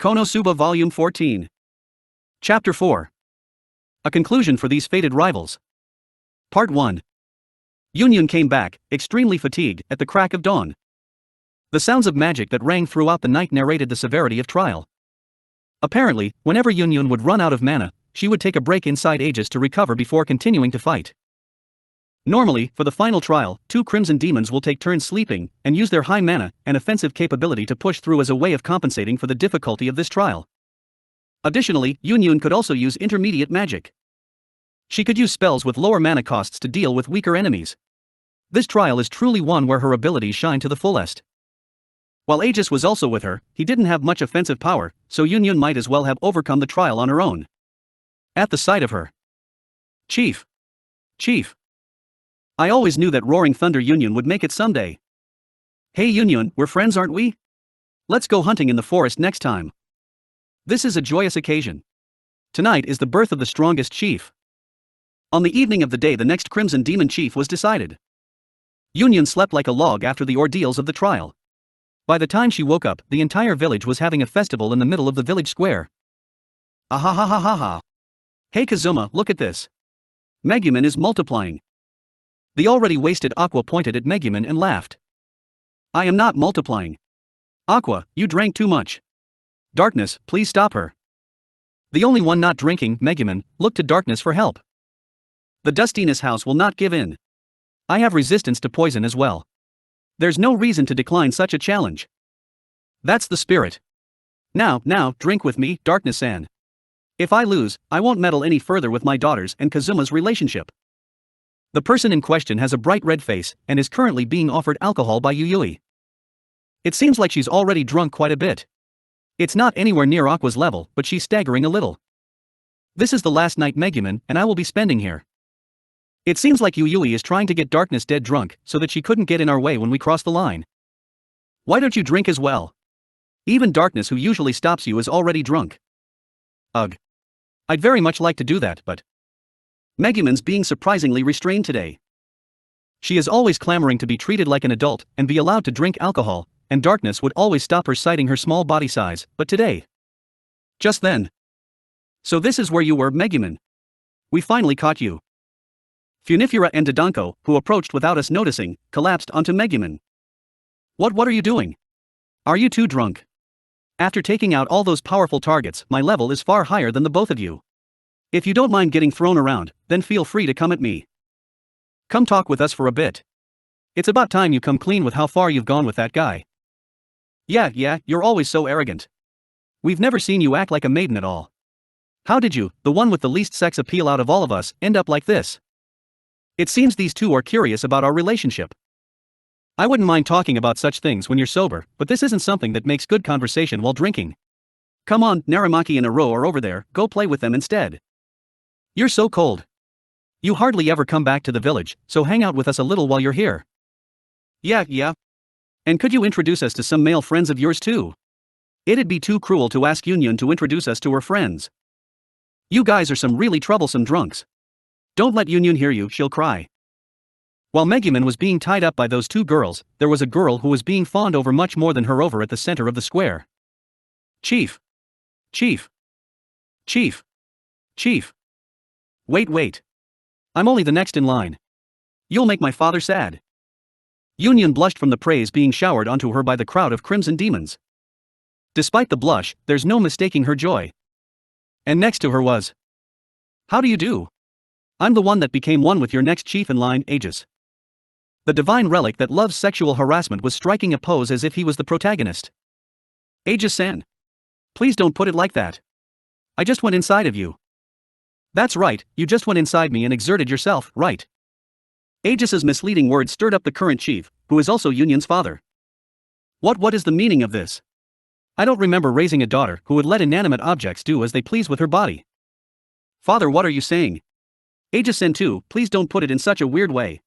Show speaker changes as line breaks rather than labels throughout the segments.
Konosuba Volume 14. Chapter 4. A conclusion for these fated rivals. Part 1. JinJin came back, extremely fatigued, at the crack of dawn. The sounds of magic that rang throughout the night narrated the severity of trial. Apparently, whenever JinJin would run out of mana, she would take a break inside Aegis to recover before continuing to fight. Normally, for the final trial, two Crimson Demons will take turns sleeping, and use their high mana and offensive capability to push through as a way of compensating for the difficulty of this trial. Additionally, JinJin could also use intermediate magic. She could use spells with lower mana costs to deal with weaker enemies. This trial is truly one where her abilities shine to the fullest. While Aegis was also with her, he didn't have much offensive power, so JinJin might as well have overcome the trial on her own. At the sight of her, Chief! I always knew that Roaring Thunder JinJin would make it someday. Hey JinJin, we're friends, aren't we? Let's go hunting in the forest next time. This is a joyous occasion. Tonight is the birth of the strongest chief. On the evening of the day the next Crimson Demon chief was decided. JinJin slept like a log after the ordeals of the trial. By the time she woke up, the entire village was having a festival in the middle of the village square. Ahahahaha. Hey Kazuma, look at this. Megumin is multiplying. The already wasted Aqua pointed at Megumin and laughed. I am not multiplying. Aqua, you drank too much. Darkness, please stop her. The only one not drinking, Megumin, looked to Darkness for help. The Dustiness house will not give in. I have resistance to poison as well. There's no reason to decline such a challenge. That's the spirit. Now, drink with me, Darkness-san. If I lose, I won't meddle any further with my daughter's and Kazuma's relationship. The person in question has a bright red face and is currently being offered alcohol by Yuyui. It seems like she's already drunk quite a bit. It's not anywhere near Aqua's level, but she's staggering a little. This is the last night Megumin and I will be spending here. It seems like Yuyui is trying to get Darkness dead drunk so that she couldn't get in our way when we cross the line. Why don't you drink as well? Even Darkness, who usually stops you, is already drunk. Ugh. I'd very much like to do that, but Megumin's being surprisingly restrained today. She is always clamoring to be treated like an adult and be allowed to drink alcohol, and Darkness would always stop her citing her small body size, but today. Just then. So this is where you were, Megumin. We finally caught you. Funifura and Dodonko, who approached without us noticing, collapsed onto Megumin. What are you doing? Are you too drunk? After taking out all those powerful targets, my level is far higher than the both of you. If you don't mind getting thrown around, then feel free to come at me. Come talk with us for a bit. It's about time you come clean with how far you've gone with that guy. Yeah, you're always so arrogant. We've never seen you act like a maiden at all. How did you, the one with the least sex appeal out of all of us, end up like this? It seems these two are curious about our relationship. I wouldn't mind talking about such things when you're sober, but this isn't something that makes good conversation while drinking. Come on, Narimaki and Aro are over there, go play with them instead. You're so cold. You hardly ever come back to the village, so hang out with us a little while you're here. Yeah. And could you introduce us to some male friends of yours too? It'd be too cruel to ask JinJin to introduce us to her friends. You guys are some really troublesome drunks. Don't let JinJin hear you, she'll cry. While Megumin was being tied up by those two girls, there was a girl who was being fawned over much more than her over at the center of the square. Chief. Wait. I'm only the next in line. You'll make my father sad. JinJin blushed from the praise being showered onto her by the crowd of Crimson Demons. Despite the blush, there's no mistaking her joy. And next to her was. How do you do? I'm the one that became one with your next chief in line, Aegis. The divine relic that loves sexual harassment was striking a pose as if he was the protagonist. Aegis-san. Please don't put it like that. I just went inside of you. That's right, you just went inside me and exerted yourself, right? Aegis's misleading words stirred up the current chief, who is also JinJin's father. What is the meaning of this? I don't remember raising a daughter who would let inanimate objects do as they please with her body. Father, what are you saying? Aegis-san too, please don't put it in such a weird way.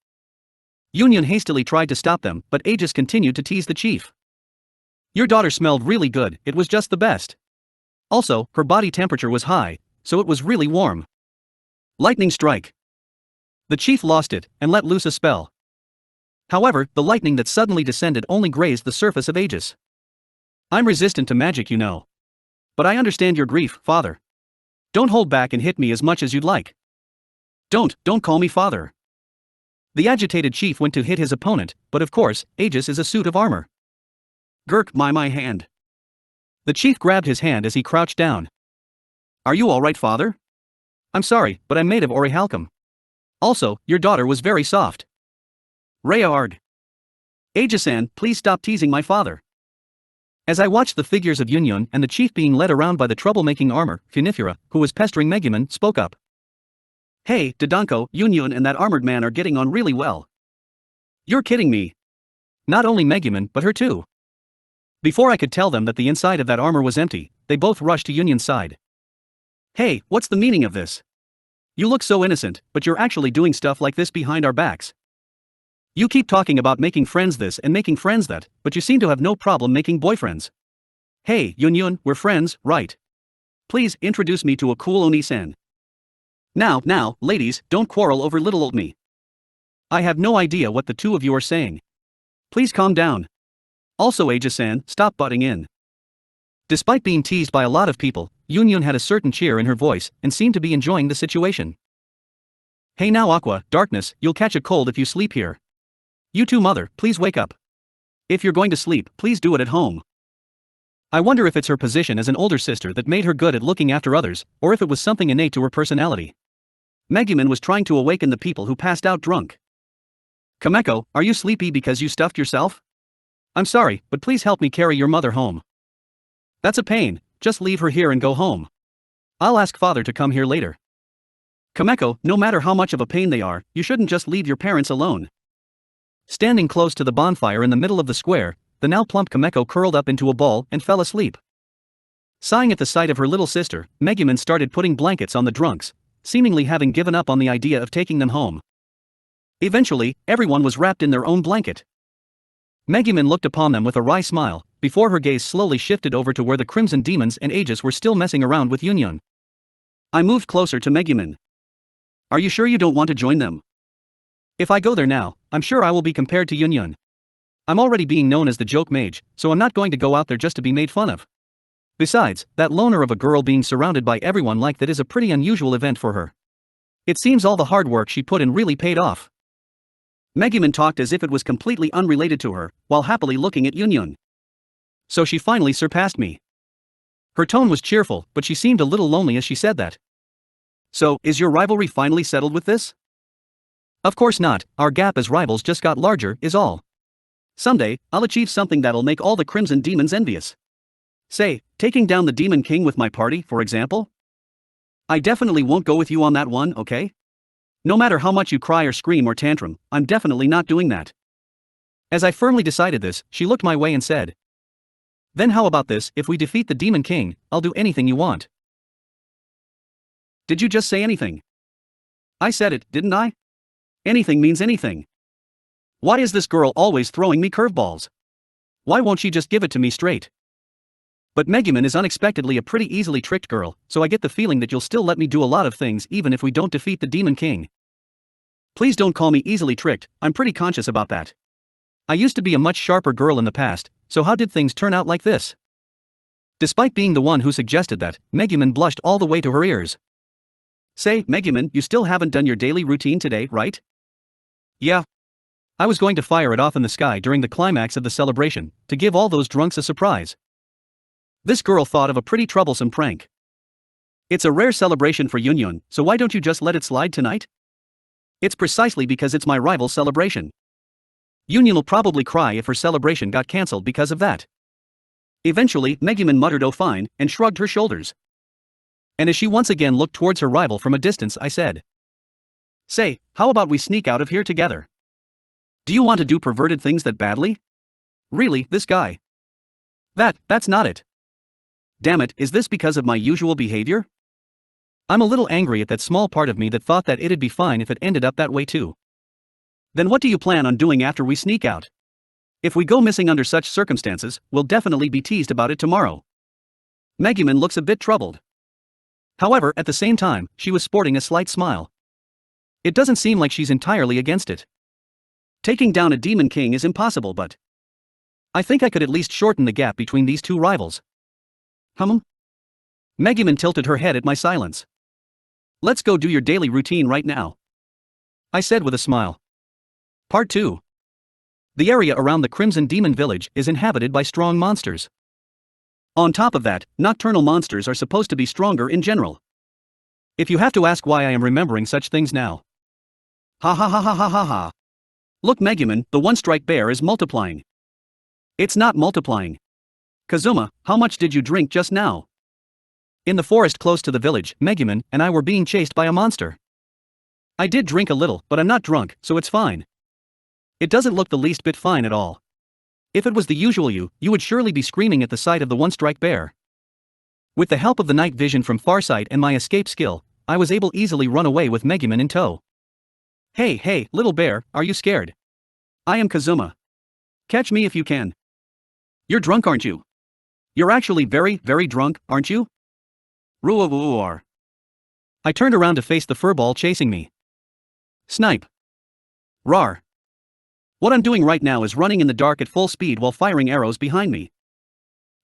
JinJin hastily tried to stop them, but Aegis continued to tease the chief. Your daughter smelled really good, it was just the best. Also, her body temperature was high, so it was really warm. Lightning strike. The chief lost it, and let loose a spell. However, the lightning that suddenly descended only grazed the surface of Aegis. I'm resistant to magic, you know. But I understand your grief, father. Don't hold back and hit me as much as you'd like. Don't call me father. The agitated chief went to hit his opponent, but of course, Aegis is a suit of armor. Gurk, my hand. The chief grabbed his hand as he crouched down. Are you alright, father? I'm sorry, but I'm made of orichalcum. Also, your daughter was very soft. Rayard. Aegis-san, please stop teasing my father. As I watched the figures of Yunyun and the chief being led around by the troublemaking armor, Funifera, who was pestering Megumin, spoke up. Hey, Dodonko, Yunyun and that armored man are getting on really well. You're kidding me. Not only Megumin, but her too. Before I could tell them that the inside of that armor was empty, they both rushed to Yunyun's side. Hey, what's the meaning of this? You look so innocent, but you're actually doing stuff like this behind our backs. You keep talking about making friends this and making friends that, but you seem to have no problem making boyfriends. Hey, Yunyun, we're friends, right? Please, introduce me to a cool Oni-san. Now, ladies, don't quarrel over little old me. I have no idea what the two of you are saying. Please calm down. Also Aegis-san, stop butting in. Despite being teased by a lot of people, Yunyun had a certain cheer in her voice and seemed to be enjoying the situation. Hey now Aqua, Darkness, you'll catch a cold if you sleep here. You too mother, please wake up. If you're going to sleep, please do it at home. I wonder if it's her position as an older sister that made her good at looking after others, or if it was something innate to her personality. Megumin was trying to awaken the people who passed out drunk. Kameko, are you sleepy because you stuffed yourself? I'm sorry, but please help me carry your mother home. That's a pain, just leave her here and go home. I'll ask father to come here later. Kameko, no matter how much of a pain they are, you shouldn't just leave your parents alone. Standing close to the bonfire in the middle of the square, the now plump Kameko curled up into a ball and fell asleep. Sighing at the sight of her little sister, Megumin started putting blankets on the drunks, seemingly having given up on the idea of taking them home. Eventually, everyone was wrapped in their own blanket. Megumin looked upon them with a wry smile, before her gaze slowly shifted over to where the Crimson Demons and Aegis were still messing around with Yunyun. I moved closer to Megumin. Are you sure you don't want to join them? If I go there now, I'm sure I will be compared to Yunyun. I'm already being known as the joke mage, so I'm not going to go out there just to be made fun of. Besides, that loner of a girl being surrounded by everyone like that is a pretty unusual event for her. It seems all the hard work she put in really paid off. Megumin talked as if it was completely unrelated to her, while happily looking at Yunyun. So she finally surpassed me. Her tone was cheerful, but she seemed a little lonely as she said that. So, is your rivalry finally settled with this? Of course not, our gap as rivals just got larger, is all. Someday, I'll achieve something that'll make all the Crimson Demons envious. Say, taking down the Demon King with my party, for example? I definitely won't go with you on that one, okay? No matter how much you cry or scream or tantrum, I'm definitely not doing that. As I firmly decided this, she looked my way and said. Then how about this, if we defeat the Demon King, I'll do anything you want. Did you just say anything? I said it, didn't I? Anything means anything. Why is this girl always throwing me curveballs? Why won't she just give it to me straight? But Megumin is unexpectedly a pretty easily tricked girl, so I get the feeling that you'll still let me do a lot of things even if we don't defeat the Demon King. Please don't call me easily tricked, I'm pretty conscious about that. I used to be a much sharper girl in the past, so how did things turn out like this? Despite being the one who suggested that, Megumin blushed all the way to her ears. Say, Megumin, you still haven't done your daily routine today, right? Yeah. I was going to fire it off in the sky during the climax of the celebration, to give all those drunks a surprise. This girl thought of a pretty troublesome prank. It's a rare celebration for Yunyun, so why don't you just let it slide tonight? It's precisely because it's my rival's celebration. Yunyun'll probably cry if her celebration got cancelled because of that. Eventually, Megumin muttered "Oh fine," and shrugged her shoulders. And as she once again looked towards her rival from a distance, I said. Say, how about we sneak out of here together? Do you want to do perverted things that badly? Really, this guy? That's not it. Damn it, is this because of my usual behavior? I'm a little angry at that small part of me that thought that it'd be fine if it ended up that way too. Then what do you plan on doing after we sneak out? If we go missing under such circumstances, we'll definitely be teased about it tomorrow. Megumin looks a bit troubled. However, at the same time, she was sporting a slight smile. It doesn't seem like she's entirely against it. Taking down a Demon King is impossible, but I think I could at least shorten the gap between these two rivals. Megumin tilted her head at my silence. Let's go do your daily routine right now, I said with a smile. Part 2. The area around the Crimson Demon Village is inhabited by strong monsters. On top of that, nocturnal monsters are supposed to be stronger in general. If you have to ask why I am remembering such things now. Ha ha ha ha ha ha ha. Look Megumin, the one-strike bear is multiplying. It's not multiplying. Kazuma, how much did you drink just now? In the forest close to the village, Megumin and I were being chased by a monster. I did drink a little, but I'm not drunk, so it's fine. It doesn't look the least bit fine at all. If it was the usual you would surely be screaming at the sight of the one-strike bear. With the help of the night vision from Farsight and my escape skill, I was able easily run away with Megumin in tow. Hey, little bear, are you scared? I am Kazuma. Catch me if you can. You're drunk, aren't you? You're actually very, very drunk, aren't you? Ruar. I turned around to face the furball chasing me. Snipe. Rar. What I'm doing right now is running in the dark at full speed while firing arrows behind me.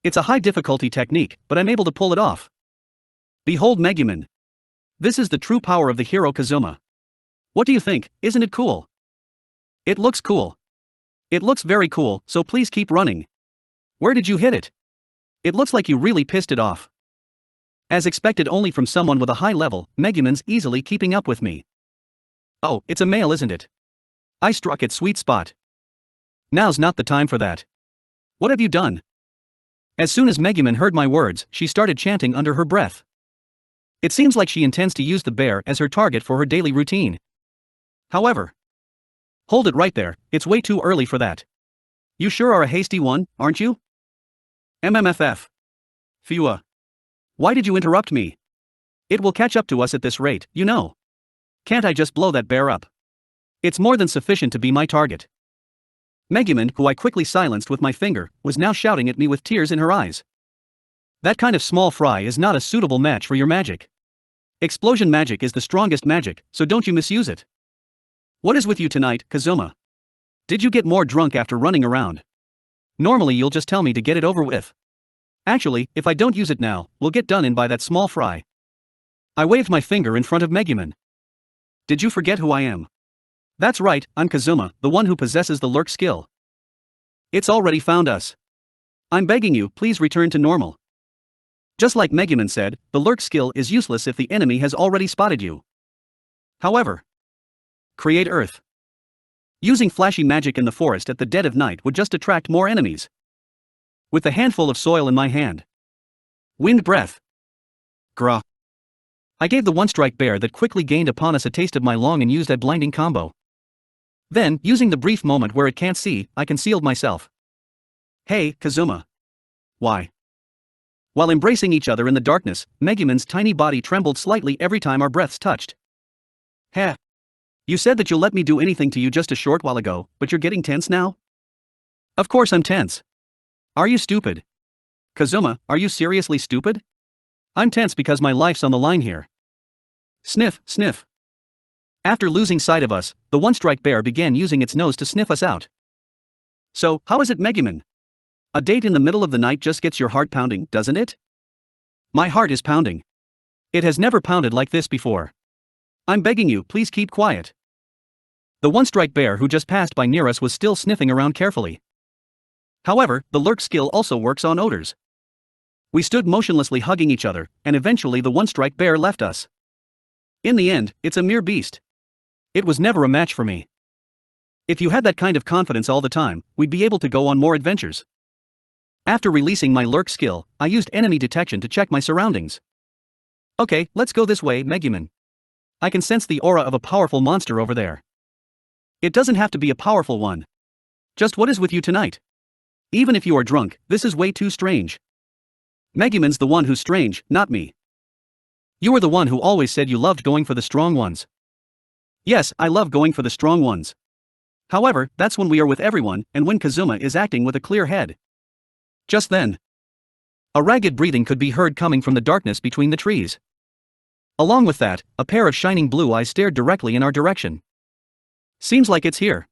It's a high difficulty technique, but I'm able to pull it off. Behold Megumin. This is the true power of the hero Kazuma. What do you think, isn't it cool? It looks cool. It looks very cool, so please keep running. Where did you hit it? It looks like you really pissed it off. As expected only from someone with a high level, Megumin's easily keeping up with me. Oh, it's a male, isn't it? I struck its sweet spot. Now's not the time for that. What have you done? As soon as Megumin heard my words, she started chanting under her breath. It seems like she intends to use the bear as her target for her daily routine. However, hold it right there, it's way too early for that. You sure are a hasty one, aren't you? MMFF. Fua. Why did you interrupt me? It will catch up to us at this rate, you know. Can't I just blow that bear up? It's more than sufficient to be my target. Megumin, who I quickly silenced with my finger, was now shouting at me with tears in her eyes. That kind of small fry is not a suitable match for your magic. Explosion magic is the strongest magic, so don't you misuse it. What is with you tonight, Kazuma? Did you get more drunk after running around? Normally you'll just tell me to get it over with. Actually, if I don't use it now, we'll get done in by that small fry. I waved my finger in front of Megumin. Did you forget who I am? That's right, I'm Kazuma, the one who possesses the lurk skill. It's already found us. I'm begging you, please return to normal. Just like Megumin said, the lurk skill is useless if the enemy has already spotted you. However, create earth. Using flashy magic in the forest at the dead of night would just attract more enemies. With a handful of soil in my hand. Wind breath. Grah. I gave the one-strike bear that quickly gained upon us a taste of my long and used a blinding combo. Then, using the brief moment where it can't see, I concealed myself. Hey, Kazuma. Why? While embracing each other in the darkness, Megumin's tiny body trembled slightly every time our breaths touched. Heh. You said that you'll let me do anything to you just a short while ago, but you're getting tense now? Of course I'm tense. Are you stupid? Kazuma, are you seriously stupid? I'm tense because my life's on the line here. Sniff, sniff. After losing sight of us, the one-strike bear began using its nose to sniff us out. So, how is it, Megumin? A date in the middle of the night just gets your heart pounding, doesn't it? My heart is pounding. It has never pounded like this before. I'm begging you, please keep quiet. The one-strike bear who just passed by near us was still sniffing around carefully. However, the lurk skill also works on odors. We stood motionlessly hugging each other, and eventually the one-strike bear left us. In the end, it's a mere beast. It was never a match for me. If you had that kind of confidence all the time, we'd be able to go on more adventures. After releasing my lurk skill, I used enemy detection to check my surroundings. Okay, let's go this way, Megumin. I can sense the aura of a powerful monster over there. It doesn't have to be a powerful one. Just what is with you tonight? Even if you are drunk, this is way too strange. Megumin's the one who's strange, not me. You were the one who always said you loved going for the strong ones. Yes, I love going for the strong ones. However, that's when we are with everyone, and when Kazuma is acting with a clear head. Just then, a ragged breathing could be heard coming from the darkness between the trees. Along with that, a pair of shining blue eyes stared directly in our direction. Seems like it's here.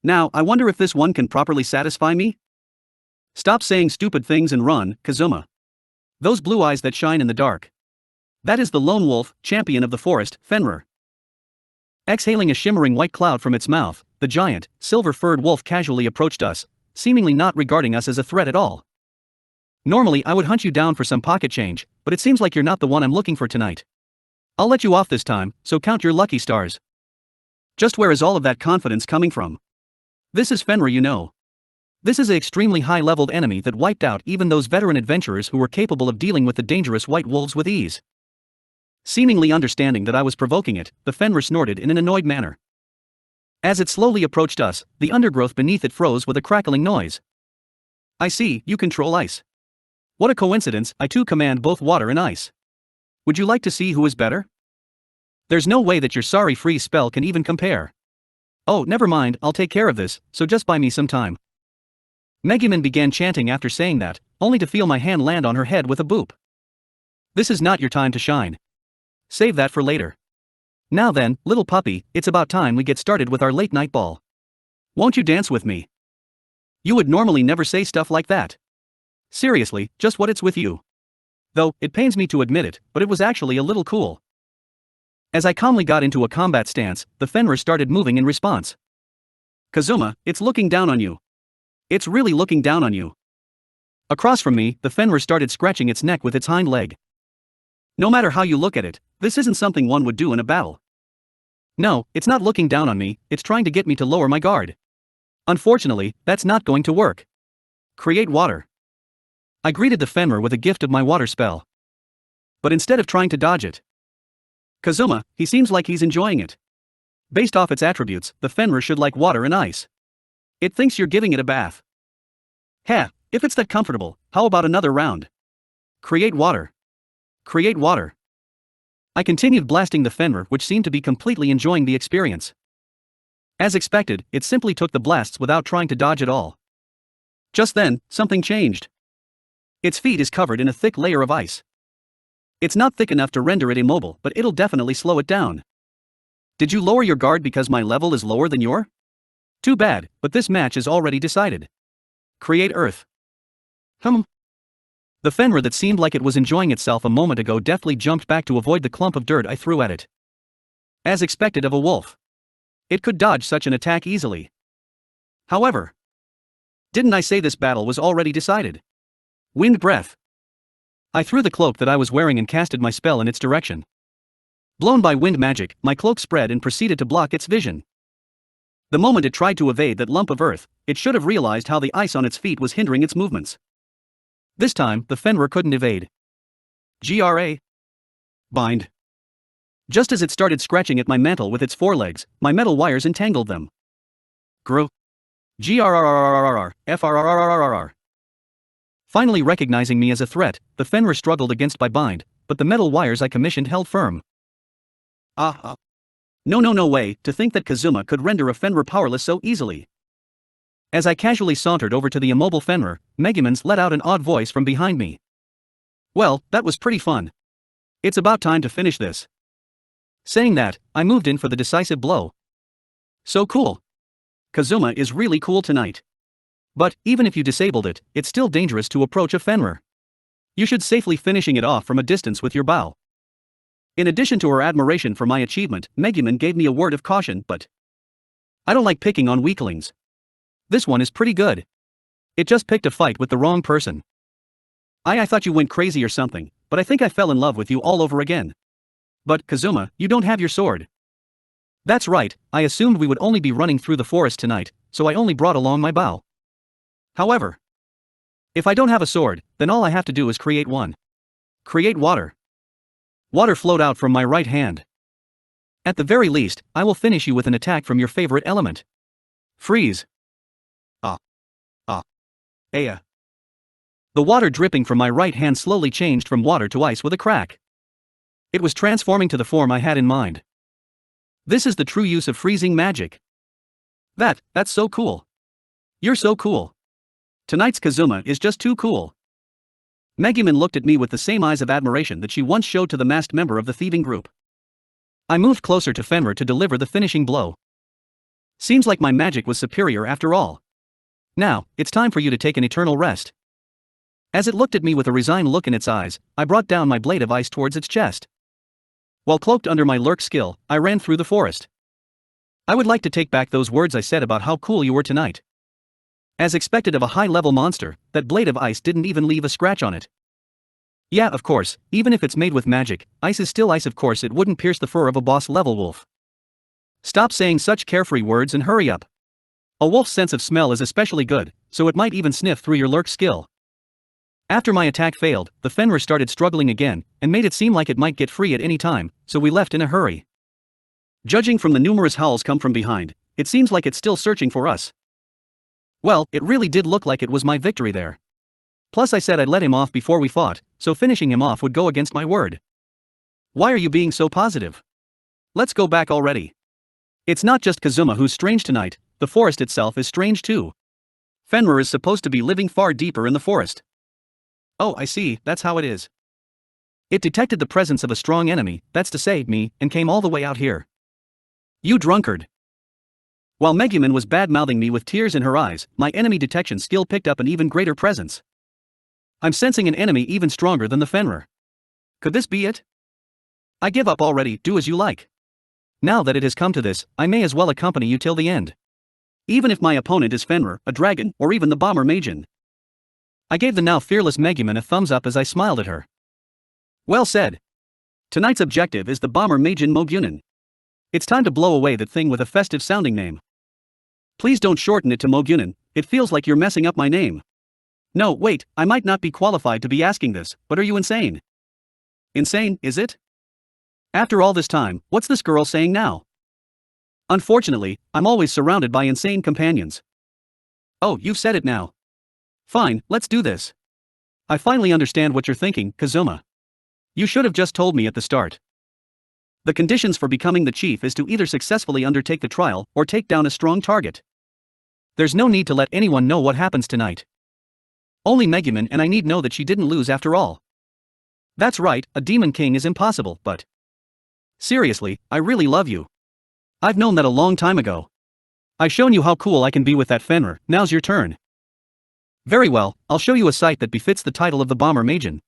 Now, I wonder if this one can properly satisfy me? Stop saying stupid things and run, Kazuma. Those blue eyes that shine in the dark. That is the lone wolf, champion of the forest, Fenrir. Exhaling a shimmering white cloud from its mouth, the giant, silver-furred wolf casually approached us, seemingly not regarding us as a threat at all. Normally I would hunt you down for some pocket change, but it seems like you're not the one I'm looking for tonight. I'll let you off this time, so count your lucky stars. Just where is all of that confidence coming from? This is Fenrir, you know. This is an extremely high-leveled enemy that wiped out even those veteran adventurers who were capable of dealing with the dangerous white wolves with ease. Seemingly understanding that I was provoking it, the Fenrir snorted in an annoyed manner. As it slowly approached us, the undergrowth beneath it froze with a crackling noise. I see, you control ice. What a coincidence, I too command both water and ice. Would you like to see who is better? There's no way that your sorry freeze spell can even compare. Oh, never mind, I'll take care of this, so just buy me some time. Megumin began chanting after saying that, only to feel my hand land on her head with a boop. This is not your time to shine. Save that for later. Now then, little puppy, it's about time we get started with our late night ball. Won't you dance with me? You would normally never say stuff like that. Seriously, just what it's with you. Though, it pains me to admit it, but it was actually a little cool. As I calmly got into a combat stance, the Fenrir started moving in response. Kazuma, it's looking down on you. It's really looking down on you. Across from me, the Fenrir started scratching its neck with its hind leg. No matter how you look at it, this isn't something one would do in a battle. No, it's not looking down on me, it's trying to get me to lower my guard. Unfortunately, that's not going to work. Create water. I greeted the Fenrir with a gift of my water spell. But instead of trying to dodge it, Kazuma, he seems like he's enjoying it. Based off its attributes, the Fenrir should like water and ice. It thinks you're giving it a bath. Heh, if it's that comfortable, how about another round? Create water. Create water. I continued blasting the Fenrir, which seemed to be completely enjoying the experience. As expected, it simply took the blasts without trying to dodge at all. Just then, something changed. Its feet is covered in a thick layer of ice. It's not thick enough to render it immobile, but it'll definitely slow it down. Did you lower your guard because my level is lower than your? Too bad, but this match is already decided. Create earth. The Fenrir that seemed like it was enjoying itself a moment ago deftly jumped back to avoid the clump of dirt I threw at it. As expected of a wolf, it could dodge such an attack easily. However, didn't I say this battle was already decided? Wind breath. I threw the cloak that I was wearing and casted my spell in its direction. Blown by wind magic, my cloak spread and proceeded to block its vision. The moment it tried to evade that lump of earth, it should have realized how the ice on its feet was hindering its movements. This time, the Fenrir couldn't evade. Bind. Just as it started scratching at my mantle with its forelegs, my metal wires entangled them. Finally recognizing me as a threat, the Fenrir struggled against my bind, but the metal wires I commissioned held firm. No way, to think that Kazuma could render a Fenrir powerless so easily. As I casually sauntered over to the immobile Fenrir, Megumans let out an odd voice from behind me. Well, that was pretty fun. It's about time to finish this. Saying that, I moved in for the decisive blow. So cool. Kazuma is really cool tonight. But, even if you disabled it, it's still dangerous to approach a Fenrir. You should safely finishing it off from a distance with your bow. In addition to her admiration for my achievement, Megumin gave me a word of caution, but I don't like picking on weaklings. This one is pretty good. It just picked a fight with the wrong person. I thought you went crazy or something, but I think I fell in love with you all over again. But, Kazuma, you don't have your sword. That's right, I assumed we would only be running through the forest tonight, so I only brought along my bow. However, if I don't have a sword, then all I have to do is create one. Create water. Water flowed out from my right hand. At the very least, I will finish you with an attack from your favorite element. Freeze. Aya. The water dripping from my right hand slowly changed from water to ice with a crack. It was transforming to the form I had in mind. This is the true use of freezing magic. That's so cool. You're so cool. Tonight's Kazuma is just too cool. Megumin looked at me with the same eyes of admiration that she once showed to the masked member of the thieving group. I moved closer to Fenrir to deliver the finishing blow. Seems like my magic was superior after all. Now, it's time for you to take an eternal rest. As it looked at me with a resigned look in its eyes, I brought down my blade of ice towards its chest. While cloaked under my lurk skill, I ran through the forest. I would like to take back those words I said about how cool you were tonight. As expected of a high-level monster, that blade of ice didn't even leave a scratch on it. Yeah, of course, even if it's made with magic, ice is still ice. Of course it wouldn't pierce the fur of a boss-level wolf. Stop saying such carefree words and hurry up. A wolf's sense of smell is especially good, so it might even sniff through your lurk skill. After my attack failed, the Fenrir started struggling again, and made it seem like it might get free at any time, so we left in a hurry. Judging from the numerous howls come from behind, it seems like it's still searching for us. Well, it really did look like it was my victory there. Plus I said I'd let him off before we fought, so finishing him off would go against my word. Why are you being so positive? Let's go back already. It's not just Kazuma who's strange tonight, the forest itself is strange too. Fenrir is supposed to be living far deeper in the forest. Oh, I see, that's how it is. It detected the presence of a strong enemy, that's to say, me, and came all the way out here. You drunkard. While Megumin was bad-mouthing me with tears in her eyes, my enemy detection skill picked up an even greater presence. I'm sensing an enemy even stronger than the Fenrir. Could this be it? I give up already, do as you like. Now that it has come to this, I may as well accompany you till the end. Even if my opponent is Fenrir, a dragon, or even the bomber Majin. I gave the now fearless Megumin a thumbs up as I smiled at her. Well said. Tonight's objective is the bomber Majin Mogunin. It's time to blow away that thing with a festive-sounding name. Please don't shorten it to Mogunin, it feels like you're messing up my name. No, wait, I might not be qualified to be asking this, but are you insane? Insane, is it? After all this time, what's this girl saying now? Unfortunately, I'm always surrounded by insane companions. Oh, you've said it now. Fine, let's do this. I finally understand what you're thinking, Kazuma. You should have just told me at the start. The conditions for becoming the chief is to either successfully undertake the trial or take down a strong target. There's no need to let anyone know what happens tonight. Only Megumin and I need know that she didn't lose after all. That's right, a demon king is impossible, but... Seriously, I really love you. I've known that a long time ago. I've shown you how cool I can be with that Fenrir, now's your turn. Very well, I'll show you a sight that befits the title of the bomber Majin.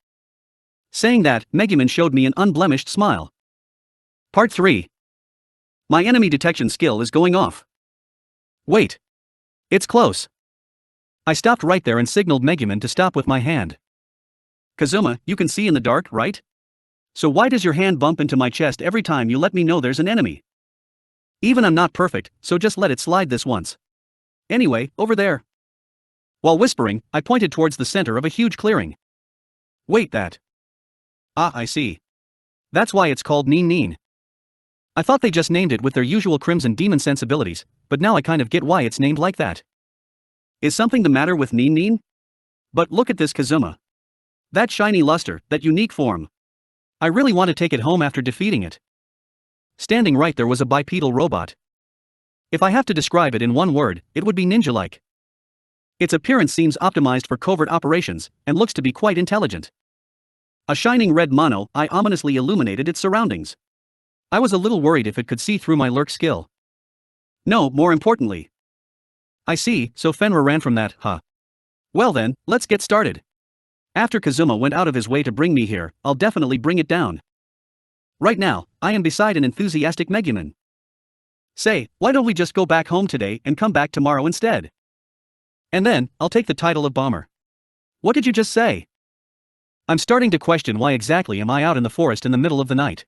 Saying that, Megumin showed me an unblemished smile. Part 3. My enemy detection skill is going off. Wait. It's close. I stopped right there and signaled Megumin to stop with my hand. Kazuma, you can see in the dark, right? So why does your hand bump into my chest every time you let me know there's an enemy? Even I'm not perfect, so just let it slide this once. Anyway, over there. While whispering, I pointed towards the center of a huge clearing. Wait, that. Ah, I see. That's why it's called Neen Neen. I thought they just named it with their usual crimson demon sensibilities, but now I kind of get why it's named like that. Is something the matter with Neen Neen? But look at this Kazuma. That shiny luster, that unique form. I really want to take it home after defeating it. Standing right there was a bipedal robot. If I have to describe it in one word, it would be ninja-like. Its appearance seems optimized for covert operations, and looks to be quite intelligent. A shining red mono eye ominously illuminated its surroundings. I was a little worried if it could see through my lurk skill. No, more importantly. I see, so Fenrir ran from that, huh? Well then, let's get started. After Kazuma went out of his way to bring me here, I'll definitely bring it down. Right now, I am beside an enthusiastic Megumin. Say, why don't we just go back home today and come back tomorrow instead? And then, I'll take the title of bomber. What did you just say? I'm starting to question why exactly am I out in the forest in the middle of the night.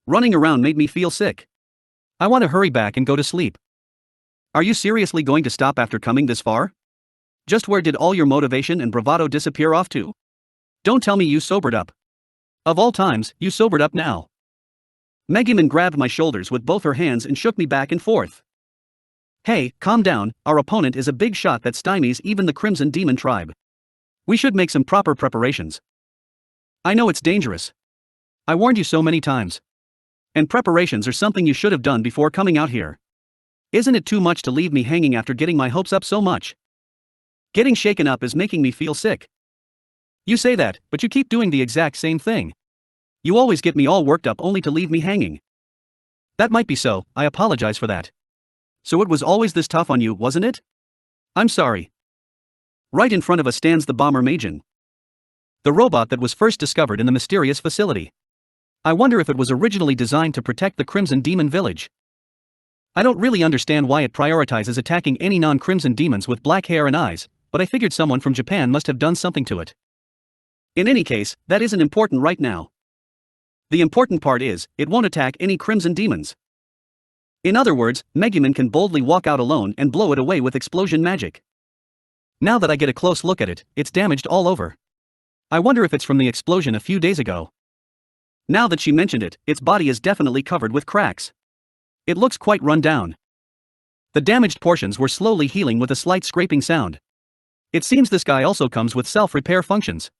Running around made me feel sick. I want to hurry back and go to sleep. Are you seriously going to stop after coming this far? Just where did all your motivation and bravado disappear off to? Don't tell me you sobered up. Of all times, you sobered up now. Megumin grabbed my shoulders with both her hands and shook me back and forth. Hey, calm down, our opponent is a big shot that stymies even the Crimson Demon tribe. We should make some proper preparations. I know it's dangerous. I warned you so many times. And preparations are something you should have done before coming out here. Isn't it too much to leave me hanging after getting my hopes up so much? Getting shaken up is making me feel sick. You say that, but you keep doing the exact same thing. You always get me all worked up only to leave me hanging. That might be so, I apologize for that. So it was always this tough on you, wasn't it? I'm sorry. Right in front of us stands the bomber Majin. The robot that was first discovered in the mysterious facility. I wonder if it was originally designed to protect the Crimson Demon Village. I don't really understand why it prioritizes attacking any non-Crimson demons with black hair and eyes, but I figured someone from Japan must have done something to it. In any case, that isn't important right now. The important part is, it won't attack any Crimson demons. In other words, Megumin can boldly walk out alone and blow it away with explosion magic. Now that I get a close look at it, it's damaged all over. I wonder if it's from the explosion a few days ago. Now that she mentioned it, its body is definitely covered with cracks. It looks quite run down. The damaged portions were slowly healing with a slight scraping sound. It seems this guy also comes with self-repair functions.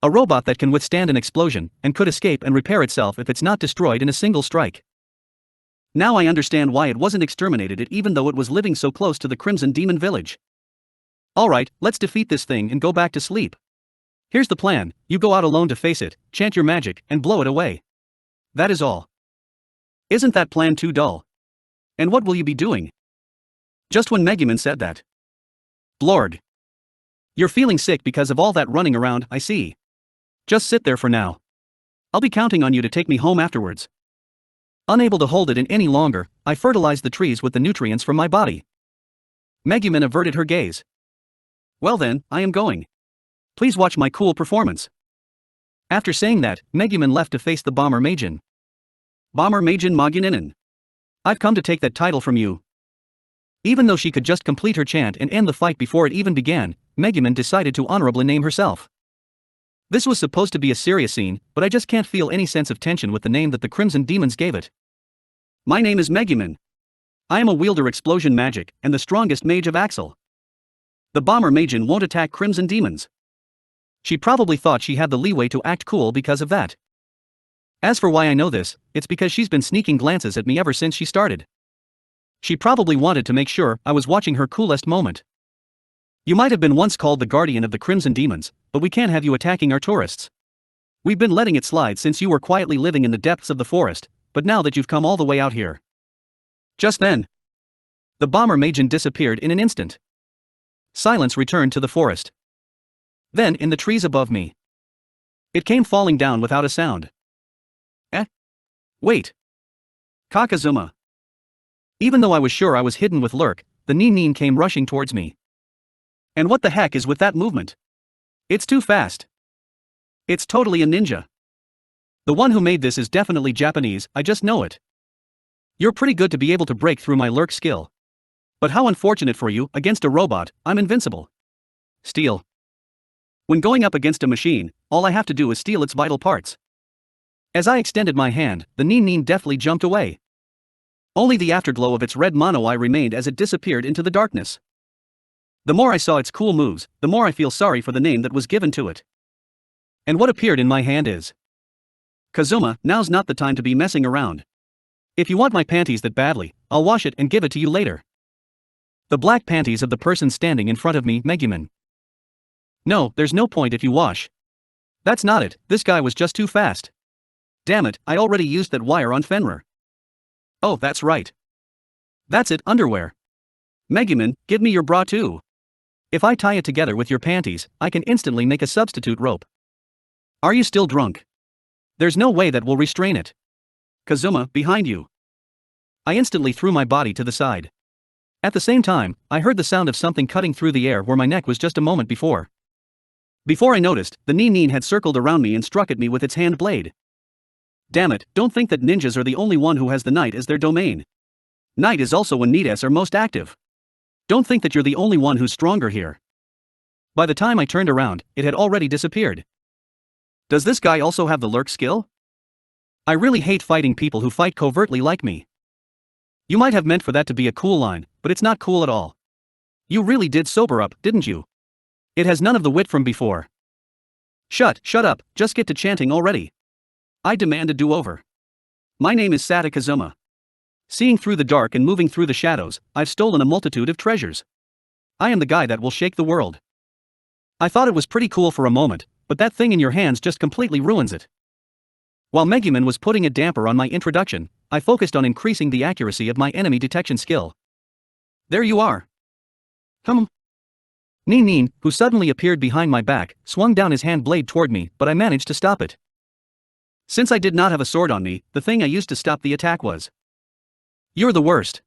A robot that can withstand an explosion, and could escape and repair itself if it's not destroyed in a single strike. Now I understand why it wasn't exterminated even though it was living so close to the Crimson Demon Village. Alright, let's defeat this thing and go back to sleep. Here's the plan, you go out alone to face it, chant your magic, and blow it away. That is all. Isn't that plan too dull? And what will you be doing? Just when Megumin said that. Blord. You're feeling sick because of all that running around, I see. Just sit there for now. I'll be counting on you to take me home afterwards. Unable to hold it in any longer, I fertilized the trees with the nutrients from my body. Megumin averted her gaze. Well then, I am going. Please watch my cool performance. After saying that, Megumin left to face the Bomber Majin. Bomber Majin Maguninen. I've come to take that title from you. Even though she could just complete her chant and end the fight before it even began, Megumin decided to honorably name herself. This was supposed to be a serious scene, but I just can't feel any sense of tension with the name that the Crimson Demons gave it. My name is Megumin. I am a wielder explosion magic, and the strongest mage of Axel. The Bomber Majin won't attack Crimson Demons. She probably thought she had the leeway to act cool because of that. As for why I know this, it's because she's been sneaking glances at me ever since she started. She probably wanted to make sure I was watching her coolest moment. You might have been once called the guardian of the Crimson Demons, but we can't have you attacking our tourists. We've been letting it slide since you were quietly living in the depths of the forest, but now that you've come all the way out here. Just then, the Bomber Majin disappeared in an instant. Silence returned to the forest. Then, in the trees above me, it came falling down without a sound. Wait. Kakazuma. Even though I was sure I was hidden with Lurk, the Nin came rushing towards me. And what the heck is with that movement? It's too fast. It's totally a ninja. The one who made this is definitely Japanese, I just know it. You're pretty good to be able to break through my Lurk skill. But how unfortunate for you, against a robot, I'm invincible. Steal. When going up against a machine, all I have to do is steal its vital parts. As I extended my hand, the Nin deftly jumped away. Only the afterglow of its red mono eye remained as it disappeared into the darkness. The more I saw its cool moves, the more I feel sorry for the name that was given to it. And what appeared in my hand is... Kazuma, now's not the time to be messing around. If you want my panties that badly, I'll wash it and give it to you later. The black panties of the person standing in front of me, Megumin. No, there's no point if you wash. That's not it, this guy was just too fast. Damn it, I already used that wire on Fenrir. Oh, that's right. That's it, underwear. Megumin, give me your bra too. If I tie it together with your panties, I can instantly make a substitute rope. Are you still drunk? There's no way that will restrain it. Kazuma, behind you. I instantly threw my body to the side. At the same time, I heard the sound of something cutting through the air where my neck was just a moment before. Before I noticed, the Nin had circled around me and struck at me with its hand blade. Damn it, don't think that ninjas are the only one who has the night as their domain. Night is also when ninjas are most active. Don't think that you're the only one who's stronger here. By the time I turned around, it had already disappeared. Does this guy also have the Lurk skill? I really hate fighting people who fight covertly like me. You might have meant for that to be a cool line, but it's not cool at all. You really did sober up, didn't you? It has none of the wit from before. Shut up, just get to chanting already. I demand a do-over. My name is Sata Kazuma. Seeing through the dark and moving through the shadows, I've stolen a multitude of treasures. I am the guy that will shake the world. I thought it was pretty cool for a moment, but that thing in your hands just completely ruins it. While Megumin was putting a damper on my introduction, I focused on increasing the accuracy of my enemy detection skill. There you are. Nin, who suddenly appeared behind my back, swung down his hand blade toward me, but I managed to stop it. Since I did not have a sword on me, the thing I used to stop the attack was. You're the worst.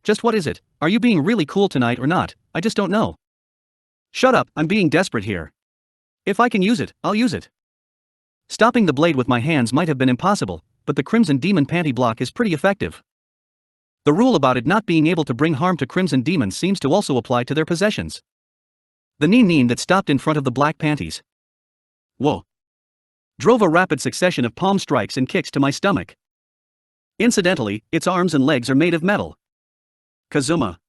Just what is it? Are you being really cool tonight or not? I just don't know. Shut up, I'm being desperate here. If I can use it, I'll use it. Stopping the blade with my hands might have been impossible, but the Crimson Demon panty block is pretty effective. The rule about it not being able to bring harm to Crimson Demons seems to also apply to their possessions. The Nin that stopped in front of the black panties. Whoa. Drove a rapid succession of palm strikes and kicks to my stomach. Incidentally, its arms and legs are made of metal. Kazuma.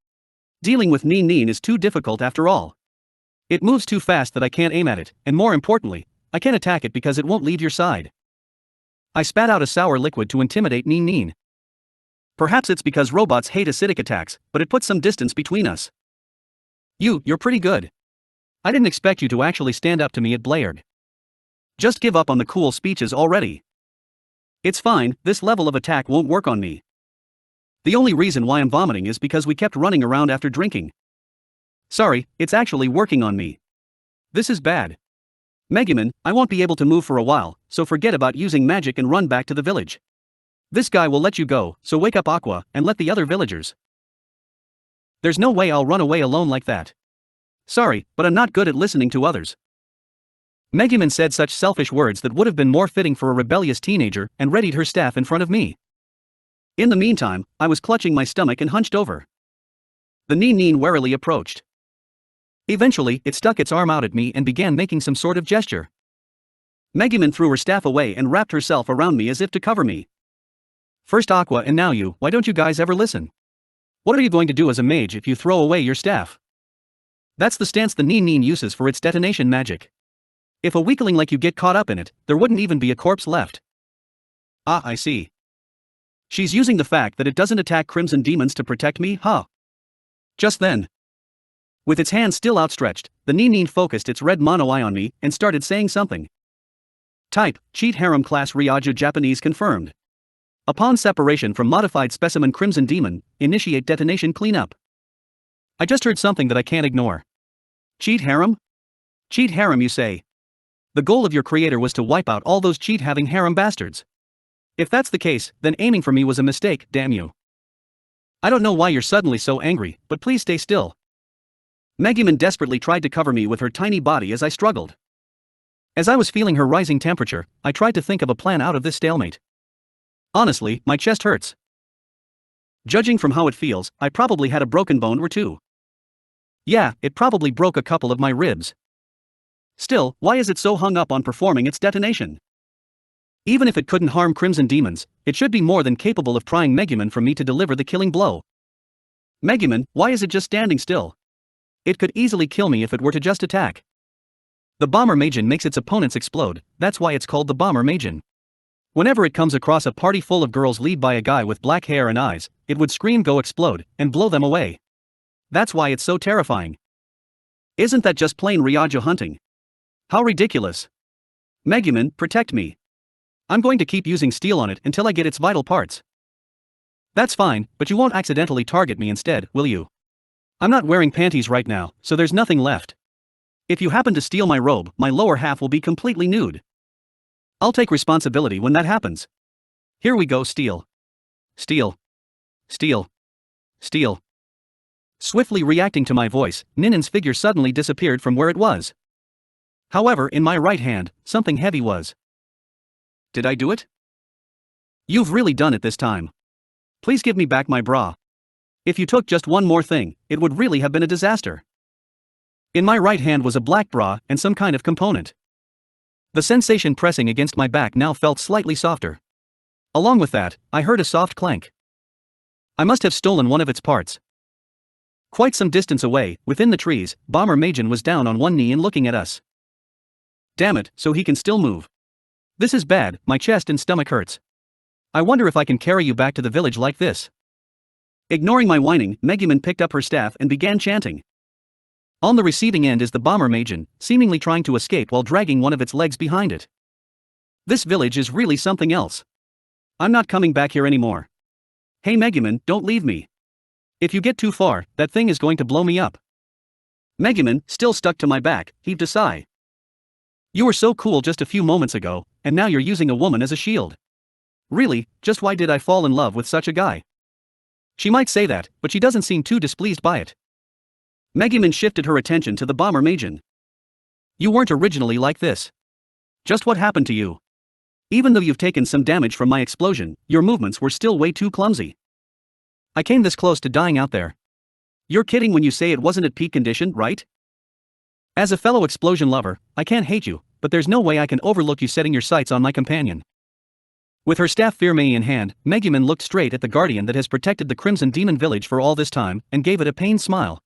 Dealing with Nin is too difficult after all. It moves too fast that I can't aim at it, and more importantly, I can't attack it because it won't leave your side. I spat out a sour liquid to intimidate Nin. Perhaps it's because robots hate acidic attacks, but it puts some distance between us. You're pretty good. I didn't expect you to actually stand up to me, it blared. Just give up on the cool speeches already. It's fine, this level of attack won't work on me. The only reason why I'm vomiting is because we kept running around after drinking. Sorry, it's actually working on me. This is bad. Megumin, I won't be able to move for a while, so forget about using magic and run back to the village. This guy will let you go, so wake up Aqua, and let the other villagers. There's no way I'll run away alone like that. Sorry, but I'm not good at listening to others. Megumin said such selfish words that would have been more fitting for a rebellious teenager and readied her staff in front of me. In the meantime, I was clutching my stomach and hunched over. The Nin warily approached. Eventually, it stuck its arm out at me and began making some sort of gesture. Megumin threw her staff away and wrapped herself around me as if to cover me. First Aqua and now you, why don't you guys ever listen? What are you going to do as a mage if you throw away your staff? That's the stance the Nin uses for its detonation magic. If a weakling like you get caught up in it, there wouldn't even be a corpse left. Ah, I see. She's using the fact that it doesn't attack Crimson Demons to protect me, huh? Just then. With its hand still outstretched, the Nin focused its red mono eye on me and started saying something. Type, Cheat Harem Class Ryaja Japanese confirmed. Upon separation from modified specimen Crimson Demon, initiate detonation cleanup. I just heard something that I can't ignore. Cheat harem? Cheat harem, you say? The goal of your creator was to wipe out all those cheat-having harem bastards. If that's the case, then aiming for me was a mistake, damn you. I don't know why you're suddenly so angry, but please stay still. Megumin desperately tried to cover me with her tiny body as I struggled. As I was feeling her rising temperature, I tried to think of a plan out of this stalemate. Honestly, my chest hurts. Judging from how it feels, I probably had a broken bone or two. Yeah, it probably broke a couple of my ribs. Still, why is it so hung up on performing its detonation? Even if it couldn't harm Crimson Demons, it should be more than capable of prying Megumin from me to deliver the killing blow. Megumin, why is it just standing still? It could easily kill me if it were to just attack. The Bomber Magen makes its opponents explode, that's why it's called the Bomber Magen. Whenever it comes across a party full of girls led by a guy with black hair and eyes, it would scream go explode, and blow them away. That's why it's so terrifying. Isn't that just plain Ryaja hunting? How ridiculous. Megumin, protect me. I'm going to keep using steel on it until I get its vital parts. That's fine, but you won't accidentally target me instead, will you? I'm not wearing panties right now, so there's nothing left. If you happen to steal my robe, my lower half will be completely nude. I'll take responsibility when that happens. Here we go, steal. Steal. Steal. Steal. Swiftly reacting to my voice, Nin's figure suddenly disappeared from where it was. However, in my right hand, something heavy was. Did I do it? You've really done it this time. Please give me back my bra. If you took just one more thing, it would really have been a disaster. In my right hand was a black bra and some kind of component. The sensation pressing against my back now felt slightly softer. Along with that, I heard a soft clank. I must have stolen one of its parts. Quite some distance away, within the trees, Bomber Magen was down on one knee and looking at us. Damn it, so he can still move. This is bad, my chest and stomach hurts. I wonder if I can carry you back to the village like this. Ignoring my whining, Megumin picked up her staff and began chanting. On the receiving end is the Bomber Magen, seemingly trying to escape while dragging one of its legs behind it. This village is really something else. I'm not coming back here anymore. Hey Megumin, don't leave me. If you get too far, that thing is going to blow me up. Megumin, still stuck to my back, heaved a sigh. You were so cool just a few moments ago, and now you're using a woman as a shield. Really, just why did I fall in love with such a guy? She might say that, but she doesn't seem too displeased by it. Megumin shifted her attention to the bomber Majin. You weren't originally like this. Just what happened to you? Even though you've taken some damage from my explosion, your movements were still way too clumsy. I came this close to dying out there. You're kidding when you say it wasn't at peak condition, right? As a fellow explosion lover, I can't hate you, but there's no way I can overlook you setting your sights on my companion. With her staff Firmei in hand, Megumin looked straight at the guardian that has protected the Crimson Demon village for all this time, and gave it a pained smile.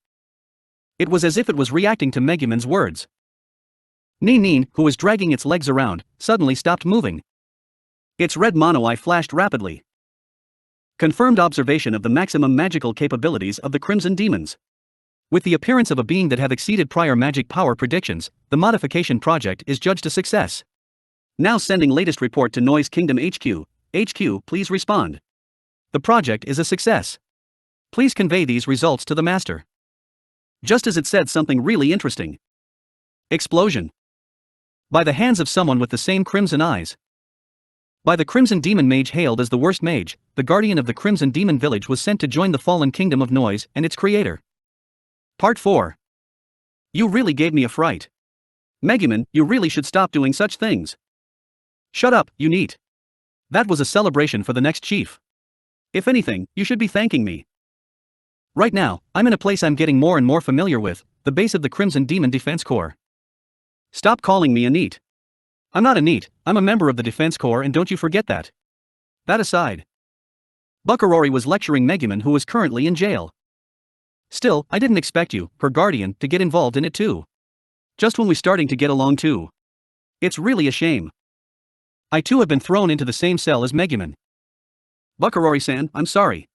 It was as if it was reacting to Megumin's words. Nin, who was dragging its legs around, suddenly stopped moving. Its red mono eye flashed rapidly. Confirmed observation of the maximum magical capabilities of the Crimson Demons. With the appearance of a being that have exceeded prior magic power predictions, the modification project is judged a success. Now sending latest report to Noise Kingdom HQ. HQ, please respond. The project is a success. Please convey these results to the master. Just as it said something really interesting. Explosion. By the hands of someone with the same crimson eyes. By the Crimson Demon Mage hailed as the worst mage, the guardian of the Crimson Demon village was sent to join the fallen kingdom of Noise and its creator. Part 4. You really gave me a fright. Megumin, you really should stop doing such things. Shut up, you neat. That was a celebration for the next chief. If anything, you should be thanking me. Right now, I'm in a place I'm getting more and more familiar with, the base of the Crimson Demon Defense Corps. Stop calling me a neat. I'm not a neat, I'm a member of the Defense Corps and don't you forget that. That aside. Buckarori was lecturing Megumin who was currently in jail. Still, I didn't expect you, her guardian, to get involved in it too. Just when we're starting to get along too. It's really a shame. I too have been thrown into the same cell as Megumin. Buckarori-san, I'm sorry.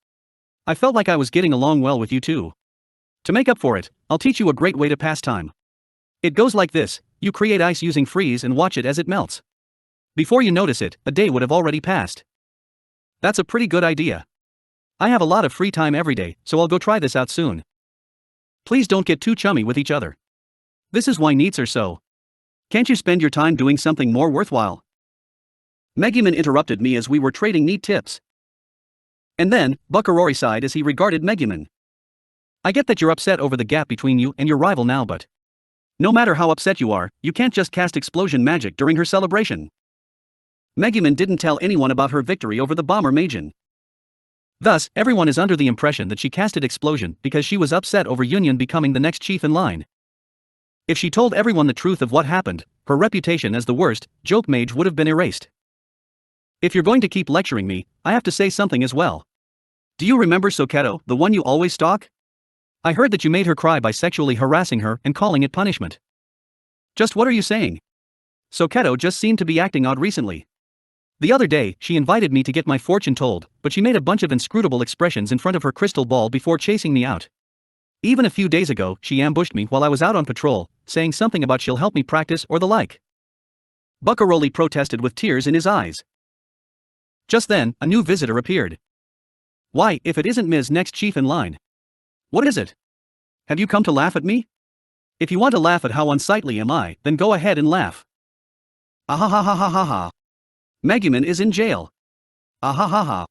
I felt like I was getting along well with you too. To make up for it, I'll teach you a great way to pass time. It goes like this. You create ice using freeze and watch it as it melts. Before you notice it, a day would have already passed. That's a pretty good idea. I have a lot of free time every day, so I'll go try this out soon. Please don't get too chummy with each other. This is why neats are so. Can't you spend your time doing something more worthwhile? Megumin interrupted me as we were trading neat tips. And then, Buckarori sighed as he regarded Megumin. I get that you're upset over the gap between you and your rival now, but no matter how upset you are, you can't just cast explosion magic during her celebration. Megumin didn't tell anyone about her victory over the bomber Majin. Thus, everyone is under the impression that she casted explosion because she was upset over Union becoming the next chief in line. If she told everyone the truth of what happened, her reputation as the worst joke mage would have been erased. If you're going to keep lecturing me, I have to say something as well. Do you remember Soketo, the one you always stalk? I heard that you made her cry by sexually harassing her and calling it punishment. Just what are you saying? Soketo just seemed to be acting odd recently. The other day, she invited me to get my fortune told, but she made a bunch of inscrutable expressions in front of her crystal ball before chasing me out. Even a few days ago, she ambushed me while I was out on patrol, saying something about she'll help me practice or the like. Buckaroli protested with tears in his eyes. Just then, a new visitor appeared. Why, if it isn't Ms. Next Chief in line. What is it? Have you come to laugh at me? If you want to laugh at how unsightly am I, then go ahead and laugh. Ahahahahaha. Megumin is in jail. Ahahaha.